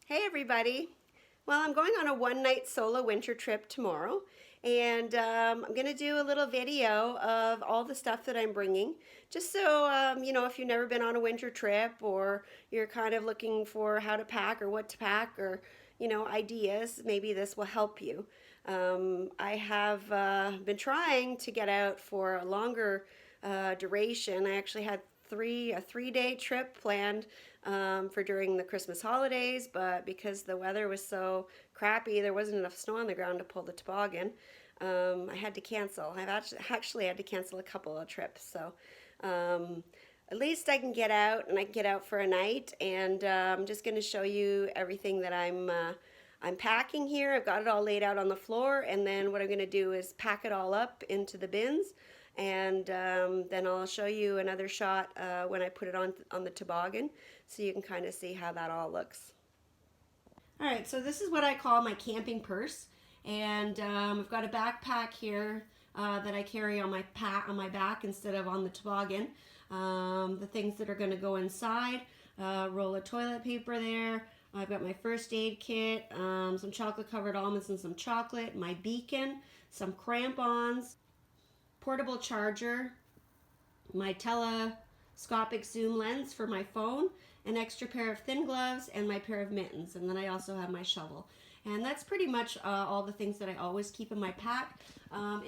Hey everybody! Well, I'm going on a one-night solo winter trip tomorrow, and I'm going to do a little video of all the stuff that I'm bringing, just so, if you've never been on a winter trip or you're kind of looking for how to pack or what to pack or, ideas, maybe this will help you. I have been trying to get out for a longer duration. I actually had a 3-day trip planned for during the Christmas holidays, but because the weather was so crappy, there wasn't enough snow on the ground to pull the toboggan. I had to cancel. I've actually had to cancel a couple of trips, so at least I can get out, and I can get out for a night, and I'm just going to show you everything that I'm packing here. I've got it all laid out on the floor, and then what I'm going to do is pack it all up into the bins, and then I'll show you another shot when I put it on the toboggan, so you can kind of see how that all looks. Alright, so this is what I call my camping purse, and I've got a backpack here that I carry on my back instead of on the toboggan. The things that are going to go inside, roll of toilet paper there. I've got my first aid kit, some chocolate covered almonds and some chocolate, my beacon, some crampons, portable charger, my telescopic zoom lens for my phone, an extra pair of thin gloves, and my pair of mittens. And then I also have my shovel. And that's pretty much all the things that I always keep in my pack.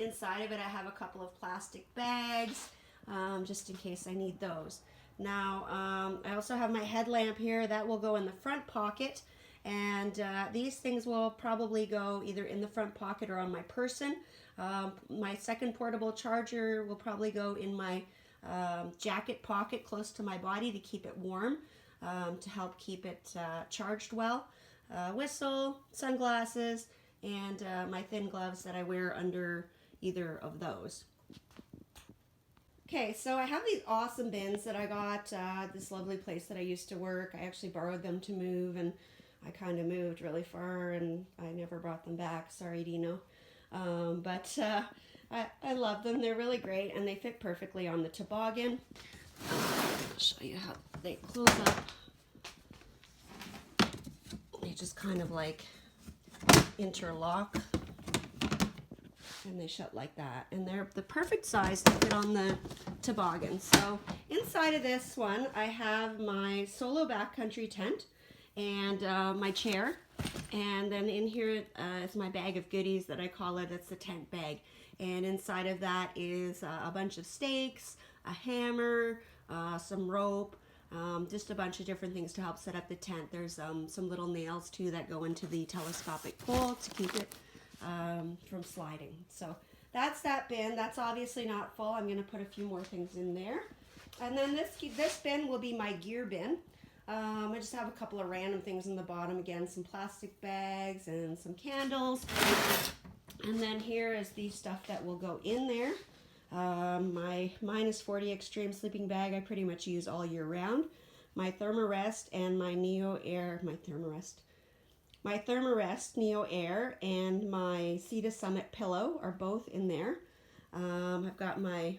Inside of it I have a couple of plastic bags, just in case I need those. Now, I also have my headlamp here. That will go in the front pocket. And these things will probably go either in the front pocket or on my person. My second portable charger will probably go in my jacket pocket close to my body to keep it warm, to help keep it charged well. Whistle, sunglasses, and my thin gloves that I wear under either of those. Okay, so I have these awesome bins that I got at this lovely place that I used to work. I actually borrowed them to move, and I kind of moved really far, and I never brought them back. Sorry, Dino. But I love them. They're really great, and they fit perfectly on the toboggan. I'll show you how they close up. They just kind of like interlock, and they shut like that, and they're the perfect size to fit on the toboggan. So inside of this one I have my solo backcountry tent and my chair, and then in here is my bag of goodies that I call it. It's the tent bag, and inside of that is a bunch of stakes, a hammer, some rope, just a bunch of different things to help set up the tent. There's some little nails too that go into the telescopic pole to keep it from sliding. So that's that bin. That's obviously not full. I'm going to put a few more things in there. And then this bin will be my gear bin. I just have a couple of random things in the bottom. Again, some plastic bags and some candles. And then here is the stuff that will go in there. My -40 extreme sleeping bag I pretty much use all year round. My Thermarest and my Neo Air, my Thermarest Neo Air and my Cedar Summit pillow are both in there. I've got my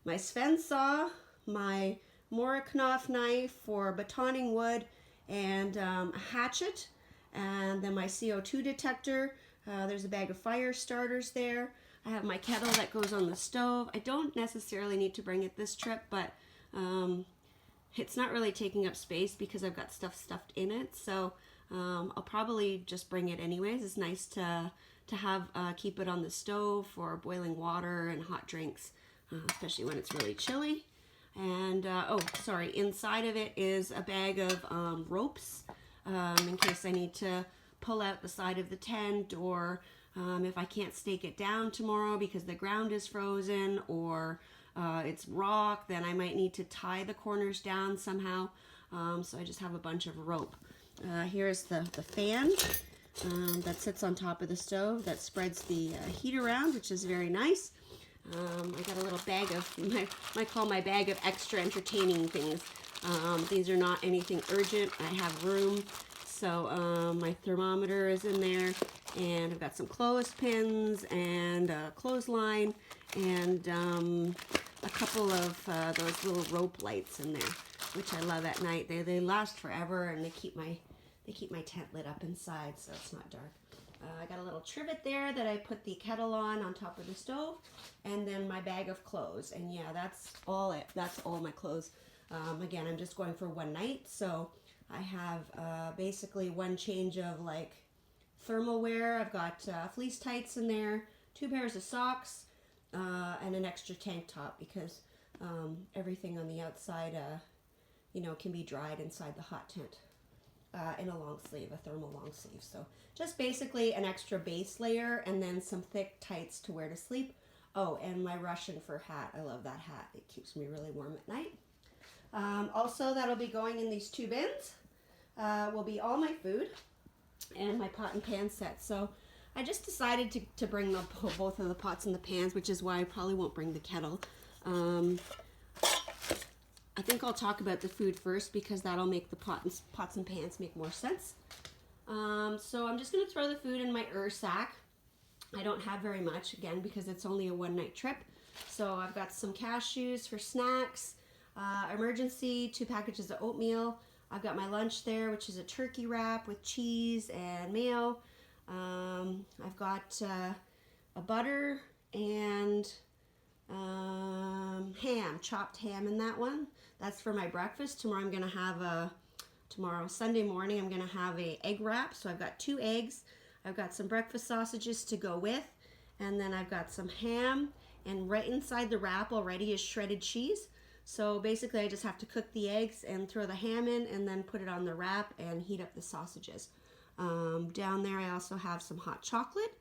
my Sven saw, my Moriknoff knife for batoning wood, and a hatchet, and then my CO2 detector. There's a bag of fire starters there. I have my kettle that goes on the stove. I don't necessarily need to bring it this trip, but it's not really taking up space because I've got stuff stuffed in it, so I'll probably just bring it anyways. It's nice to have keep it on the stove for boiling water and hot drinks, especially when it's really chilly. And inside of it is a bag of ropes in case I need to pull out the side of the tent, or if I can't stake it down tomorrow because the ground is frozen or it's rock, then I might need to tie the corners down somehow. So I just have a bunch of rope. Here's the fan that sits on top of the stove that spreads the heat around, which is very nice. I got a little bag of, I call my bag of extra entertaining things. These are not anything urgent. I have room. So my thermometer is in there, and I've got some clothespins and a clothesline and a couple of those little rope lights in there. which I love at night. They last forever, and they keep my tent lit up inside, so it's not dark. I got a little trivet there that I put the kettle on top of the stove, and then my bag of clothes. And yeah, that's all my clothes. Again, I'm just going for one night, so I have basically one change of like thermal wear. I've got fleece tights in there, 2 pairs of socks, and an extra tank top because everything on the outside, can be dried inside the hot tent. In a long sleeve, a thermal long sleeve. So just basically an extra base layer and then some thick tights to wear to sleep. Oh, and my Russian fur hat. I love that hat. It keeps me really warm at night. Also, that'll be going in these 2 bins. Will be all my food and my pot and pan set. So I just decided to bring both of the pots and the pans, which is why I probably won't bring the kettle. I think I'll talk about the food first because that'll make the pots and pans make more sense. So I'm just going to throw the food in my sack. I don't have very much, again, because it's only a one-night trip. So I've got some cashews for snacks, emergency, 2 packages of oatmeal. I've got my lunch there, which is a turkey wrap with cheese and mayo. I've got a butter and ham, chopped ham in that one. That's for my breakfast. Tomorrow I'm going to have Sunday morning, I'm going to have a egg wrap. So I've got 2 eggs. I've got some breakfast sausages to go with. And then I've got some ham. And right inside the wrap already is shredded cheese. So basically I just have to cook the eggs and throw the ham in and then put it on the wrap and heat up the sausages. Down there I also have some hot chocolate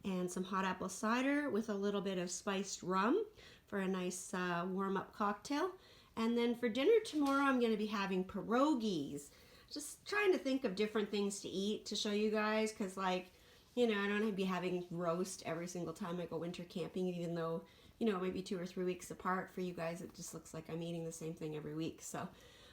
and some hot apple cider with a little bit of spiced rum for a nice warm-up cocktail. And then for dinner tomorrow, I'm going to be having pierogies. Just trying to think of different things to eat to show you guys, because I don't be having roast every single time I go winter camping, even though, maybe 2 or 3 weeks apart. For you guys, it just looks like I'm eating the same thing every week. So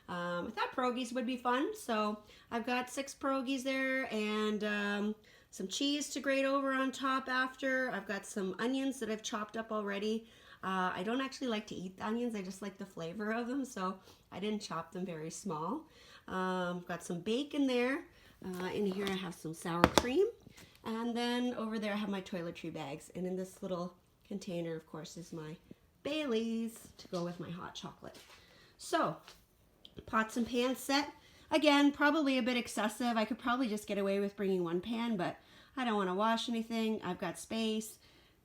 I thought pierogies would be fun. So I've got 6 pierogies there and some cheese to grate over on top after. I've got some onions that I've chopped up already. I don't actually like to eat the onions. I just like the flavor of them, so I didn't chop them very small. Got some bacon there. In here I have some sour cream. And then over there I have my toiletry bags. And in this little container, of course, is my Baileys to go with my hot chocolate. So, pots and pans set. Again, probably a bit excessive. I could probably just get away with bringing 1 pan, but I don't want to wash anything. I've got space.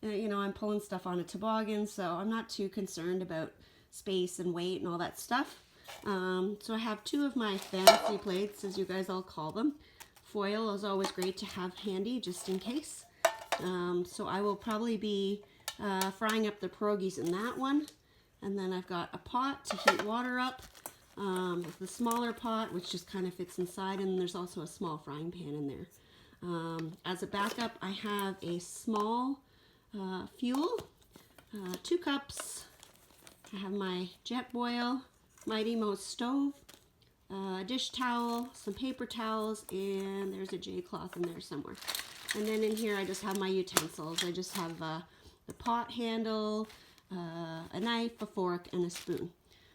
I'm pulling stuff on a toboggan, so I'm not too concerned about space and weight and all that stuff. So I have 2 of my fancy plates, as you guys all call them. Foil is always great to have handy, just in case. So I will probably be frying up the pierogies in that one. And then I've got a pot to heat water up. The smaller pot, which just kind of fits inside, and there's also a small frying pan in there. As a backup, I have a small fuel, 2 cups. I have my Jetboil Mighty Mo's stove, a dish towel, some paper towels, and there's a J-cloth in there somewhere. And then in here I just have my utensils. I just have the pot handle, a knife, a fork, and a spoon.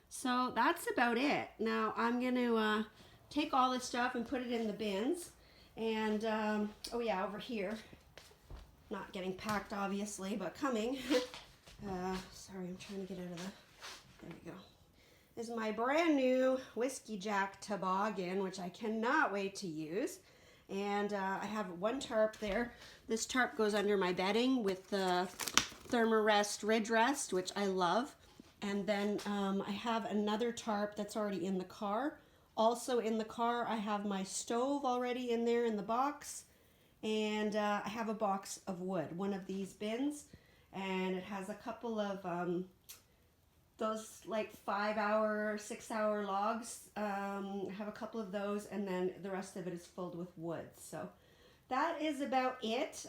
So that's about it. Now I'm going to take all this stuff and put it in the bins. And, oh yeah, over here. Not getting packed, obviously, but coming. Sorry, I'm trying to get out of there we go. Is my brand new Whisky Jack toboggan, which I cannot wait to use. And I have 1 tarp there. This tarp goes under my bedding with the Thermarest Ridge Rest, which I love. And then I have another tarp that's already in the car. Also in the car, I have my stove already in there in the box. And I have a box of wood, one of these bins, and it has a couple of those like 5-hour, 6-hour logs. I have a couple of those, and then the rest of it is filled with wood. So that is about it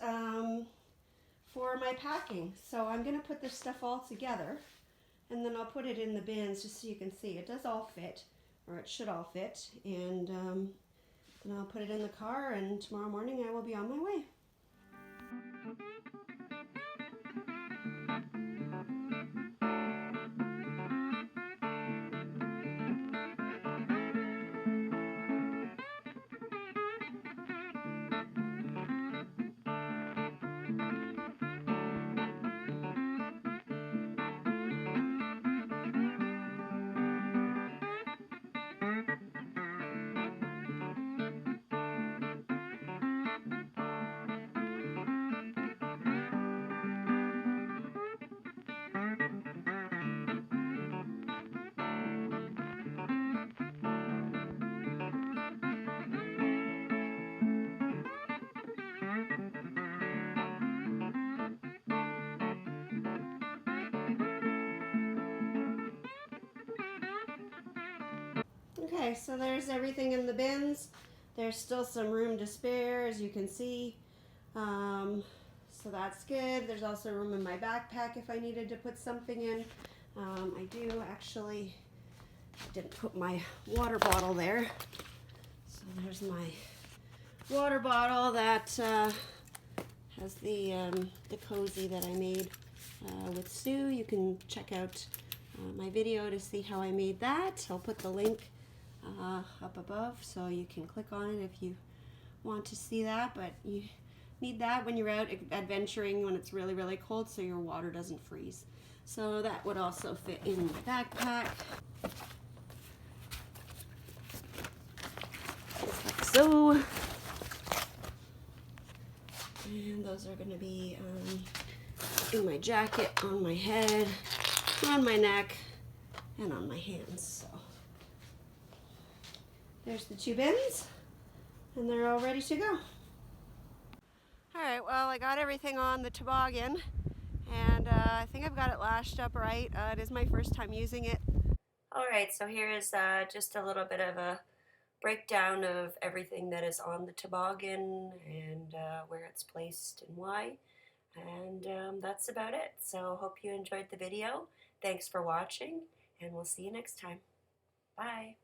for my packing. So I'm going to put this stuff all together, and then I'll put it in the bins just so you can see. It does all fit, or it should all fit, and I'll put it in the car, and tomorrow morning I will be on my way. Okay, so there's everything in the bins. There's still some room to spare, as you can see. So that's good. There's also room in my backpack if I needed to put something in. I do actually, didn't put my water bottle there. So there's my water bottle that has the cozy that I made with Sue. You can check out my video to see how I made that. I'll put the link up above so you can click on it if you want to see that, but you need that when you're out adventuring when it's really, really cold so your water doesn't freeze. So that would also fit in my backpack. Just like so. And those are going to be in my jacket, on my head, on my neck, and on my hands. So there's the 2 bins, and they're all ready to go. Alright, well, I got everything on the toboggan, and I think I've got it lashed up right. It is my first time using it. Alright, so here is just a little bit of a breakdown of everything that is on the toboggan and where it's placed and why. And that's about it. So hope you enjoyed the video. Thanks for watching, and we'll see you next time. Bye.